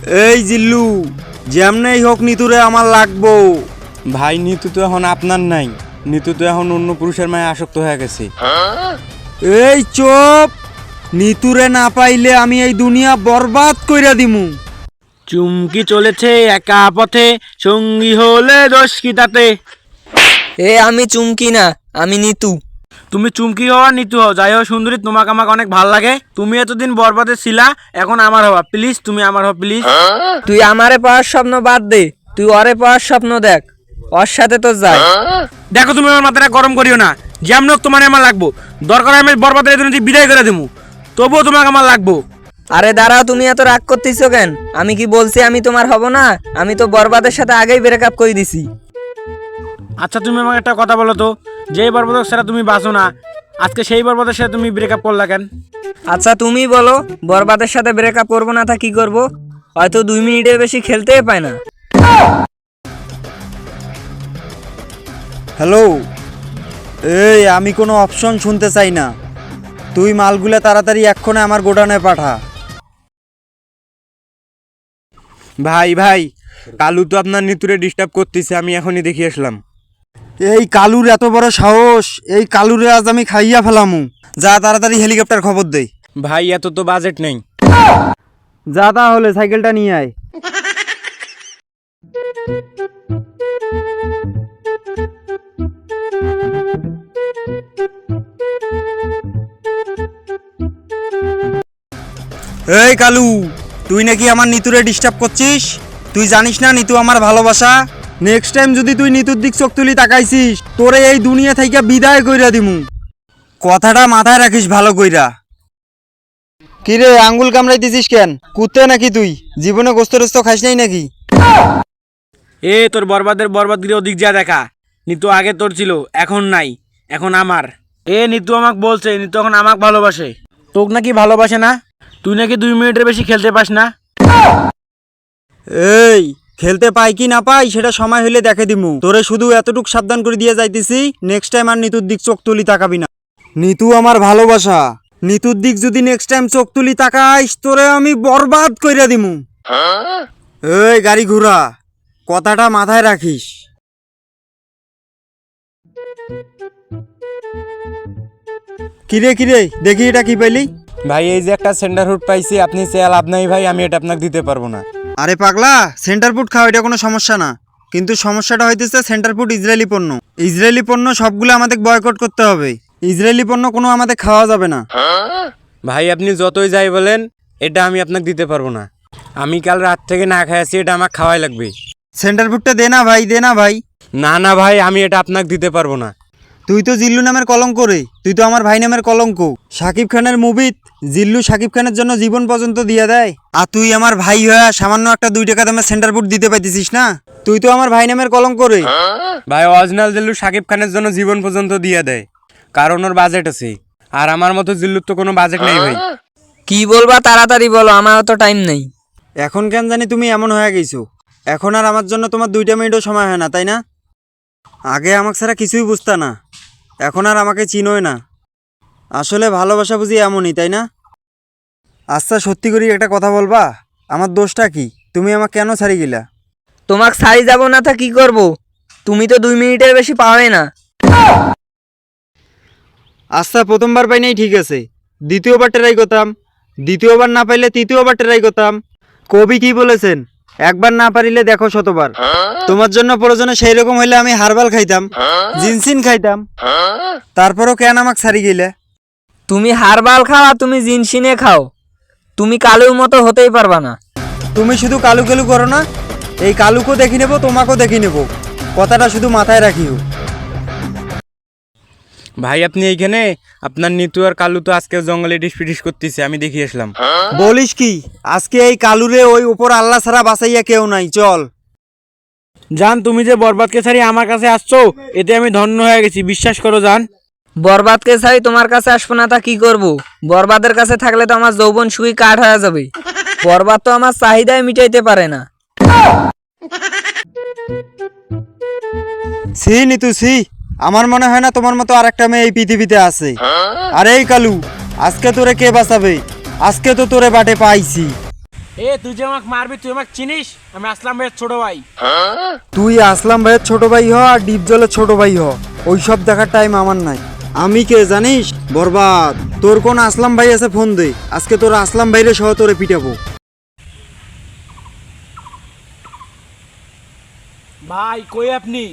এই জিল্লু, যেমনেই হোক নিতুরে আমার লাগবো। ভাই নিতু তো এখন আপনার নাই, নিতু তো এখন অন্য পুরুষের মায়ে আসক্ত হয়ে গেছে। এই চুপ, নিতুরে না পাইলে আমি এই দুনিয়া বরবাদ কইরা দিমু। চুমকি চলেছে একা পথে, সঙ্গী হলে দোষ কি তাতে। আমি চুমকি না, আমি নিতু। তুমি চুমকি হও আর নিতু হও, যাই হোক সুন্দরী, তোমাকে আমাকে অনেক ভালো লাগে। তুমি এতদিন বরবাদে ছিলা, এখন আমার হওয়া প্লিজ, তুমি আমার হও প্লিজ। তুই আমারে পাওয়ার স্বপ্ন বাদ দে, তুই ওরে পাওয়ার স্বপ্ন দেখ, ওর সাথে তো যাই। দেখো তুমি আমার মাথাটা গরম করিও না, যেমন হোক তোমার আমার লাগবো। দরকার আমি বরবাদের এই দুর্নীতি বিদায় করে দেবো, তবুও তোমাকে আমার লাগবো। আরে দাঁড়াও, তুমি এত রাগ করতেছো কেন? আমি কি বলছি আমি তোমার হব না? আমি তো বরবাদের সাথে আগেই ব্রেকআপ করে দিছি। আচ্ছা তুমি আমাকে একটা কথা বলো তো, যেই বরবাদের সাথে তুমি বাঁচো না, আজকে সেই বরবাদের সাথে তুমি ব্রেকআপ করলা কেন? আচ্ছা তুমি বলো, বরবাদের সাথে ব্রেকআপ করবো না তা কি করব? হয়তো 2 মিনিটের বেশি খেলতেই পায় না। হ্যালো, এই আমি কোনো অপশন শুনতে চাই না, তুই মালগুলা তাড়াতাড়ি এক্ষণে আমার গোডাউনে পাঠা। ভাই ভাই, কালু তো আপনার নিতুরে ডিস্টার্ব করতেছে, আমি এখনই দেখে আসলাম। এই কালুর এত বড় সাহস, এই কালুরে আজ আমি খাইয়া ফেলামু। যা তাড়াতাড়ি হেলিকপ্টার খবর দেই। ভাই এত তো বাজেট নেই। যা তাহলে সাইকেলটা নিয়ে আয়। এই কালু, তুই নাকি আমার নিতুরে ডিস্টার্ব করছিস? তুই জানিস না নিতু আমার ভালোবাসা? নেক্সট টাইম যদি তুই নিতুর দিক চোখ তুলি তাকাইছিস, তোরে এই দুনিয়া থেকে বিদায় কইরা দিমু। কথাটা মাথায় রাখিস ভালো কইরা। কিরে আঙ্গুল কামড়াইতেছিস কেন? কুত্তে নাকি তুই? জীবনে গোস্ত টোস্ত খাইস নাই নাকি? এ তোর বরবাদের বরবাদগিরি ওদিক যা দেখা। নিতু আগে তোর ছিল, এখন নাই, এখন আমার। নিতু আমাকে বলছে নিতু এখন আমাকে ভালোবাসে। তোকে নাকি ভালোবাসে না? তুই নাকি 2 মিনিটের বেশি খেলতে পাস না। এই খেলতে পাই কি না পাই সেটা সময় হইলে দেখে দিমু। তোরে শুধু এতটুক সাবধান করে দিয়ে যাইতেছি, নেক্সট টাইম আর নিতুর দিক চোখ তুলি তাকাবি না। নিতু আমার ভালোবাসা, নিতুর দিক যদি নেক্সট টাইম চোখ তুলি তাকাইস, তোরে আমি বরবাদ কইরা দিমু। এই গাড়ি ঘোড়া, কথাটা মাথায় রাখিস। কিরে কিরে, দেখি এটা কি পাইলি? ভাই এই যে একটা সেন্টার ফুড পাইছি, আপনি চেয়ে লাভ নাই ভাই, আমি এটা আপনাকে দিতে পারবো না। আরে পাগলা, সেন্টার ফুড খাও, এটা কোনো সমস্যা না, কিন্তু সমস্যাটা হইতেছে সেন্টার ফুড ইসরায়েলি পণ্য। ইসরায়েলি পণ্য সবগুলো আমাদের বয়কট করতে হবে, ইসরায়েলি পণ্য কোনো আমাদের খাওয়া যাবে না। ভাই আপনি যতই যাই বলেন, এটা আমি আপনাকে দিতে পারবো না। আমি কাল রাত থেকে না খাই আছি, এটা আমাকে খাওয়াই লাগবে। সেন্টার ফুডটা দে না ভাই, দে না ভাই। না না ভাই, আমি এটা আপনাকে দিতে পারবো না। তুই তো জিল্লু নামের কলঙ্ক রে, তুই তো আমার ভাই নামের কলঙ্ক। শাকিব খানের মুভিত জিল্লু শাকিব খানের জন্য জীবন পর্যন্ত দিয়ে দেয়, আর তুই আমার ভাই হয়ে সামান্য একটা 2 টাকা দামের সেন্টার ফুড দিতে পাইতেছিস না? তুই তো আমার ভাই নামের কলঙ্ক রে। ভাই অরিজিনাল জিল্লু শাকিব খানের জন্য জীবন পর্যন্ত দিয়ে দেয়, কারণ ওর বাজেট আছে, আর আমার মতো জিল্লুর তো কোনো বাজেট নেই ভাই। কি বলবা তাড়াতাড়ি বলো, আমার তো টাইম নেই। এখন কেন জানি তুমি এমন হয়ে গেছো, এখন আর আমার জন্য তোমার 2টা মিনিটও সময় হয় না, তাই না? আগে আমাকে ছাড়া কিছুই বুঝতা না, এখন আর আমাকে চিনোই না। আসলে ভালোবাসা বুঝি এমনই, তাই না? আচ্ছা সত্যি করে একটা কথা বলবা, আমার দোষটা কি? তুমি আমাকে কেন ছাড়ি গেলা? তোমাকে ছাড়ি যাবো না তা কি করব? তুমি তো 2 মিনিটের বেশি পাওয়াই না। আচ্ছা প্রথমবার পাই নাই ঠিক আছে, দ্বিতীয়বার ট্রাই করতাম, দ্বিতীয়বার না পাইলে তৃতীয়বার ট্রাই করতাম। কবি কি বলেছেন, একবার না পারিলে দেখো শতবার। তোমার জন্য প্রয়োজনে সেই রকম হইলে আমি হারবাল খাইতাম, জিনসিন খাইতাম, তারপরও কেন আমাকে ছাড়ি গেলে? তুমি হারবাল খাও আর তুমি জিনসিনে খাও, তুমি কালুর মতো হতেই পারবা না। তুমি শুধু কালু কালু করো না, এই কালুকেও দেখি নেবো, তোমাকেও দেখি নেবো, কথাটা শুধু মাথায় রাখিও। ভাই আপনি এইখানে? আপনার নিতু আর কালু তো আজকে জঙ্গলে ডিসপিটিস করতেছে, আমি দেখি আসলাম। বলিস কি? আজকে এই কালুরে ওই উপর আল্লাহ ছাড়া বাঁচাইয়া কেউ নাই, চল। জান তুমি যে বরবাদকে ছাড়ি আমার কাছে আসছো, এতে আমি ধন্য হয়ে গেছি, বিশ্বাস করো জান। বরবাদকে ছাড়ি তোমার কাছে আসবো না তা কি করব? বরবাদের কাছে থাকলে তো আমার যৌবন শুই কাঠ হয়ে যাবে। বরবাদ তো আমার চাহিদাই মিটাইতে পারে না। সি নিতু সি, আমার মনে হয় না তোমার মতো আরেকটা মেয়ে এই পৃথিবীতে আছে। আরে এই কালু, আজকে তোরে কে বাঁচাবে? আজকে তো তোরে বাটে পাইছি। এ তুই যে আমাকে মারবি, তুই আমাকে চিনিস? আমি আসলাম ভাইয়ের ছোট ভাই। তুই আসলাম ভাইয়ের ছোট ভাই হ আর ডিপ জলের ছোট ভাই হ, ওইসব দেখার টাইম আমার নাই। আমি কে জানিস? বরবাদ। তোর কোন আসলাম ভাই আছে ফোন দে, আজকে তোর আসলাম ভাইরে সহ তোরে পিটাবো। ভাই কই আপনি?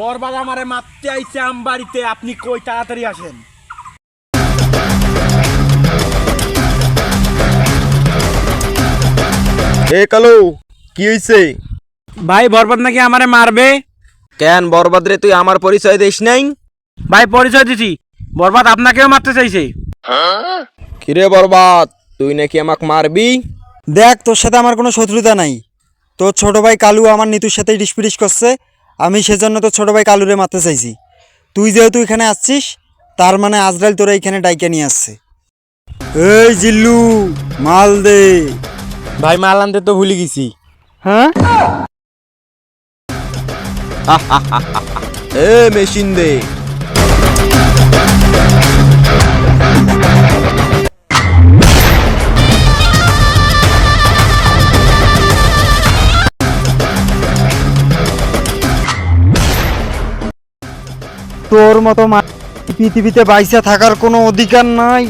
বরবাদ আমারে মারতে আইছে আমবাড়িতে, আপনি কই? তাড়াতাড়ি আসেন। এ কালো, কি হইছে? ভাই বরবাদ নাকি আমারে মারবে। কেন বরবাদ রে, তুই আমার পরিচয় দিস নাই? ভাই পরিচয় দিছি, বরবাদ আপনাকেও মারতে চাইছে। কিরে বরবাদ, তুই নাকি আমাক মারবি? দেখ, তোর সাথে আমার কোনো শত্রুতা নাই। তোর ছোট ভাই কালু আমার নিতুর সাথে ডিসপিডিস করছে, আমি সেজন্য তোর ছোট ভাই কালুরে মারতে চাইছি। তুই যেহেতু এখানে আসছিস, তার মানে আজরাইল তোরা এখানে ডাইকা নিয়ে আসছে। এই জিল্লু, মাল দে। ভাই মাল আনতে তো ভুলে গেছি। হ্যাঁ, এ মেশিন দে। তোর মতো পৃথিবীতে বাইসা থাকার কোনো অধিকার নাই।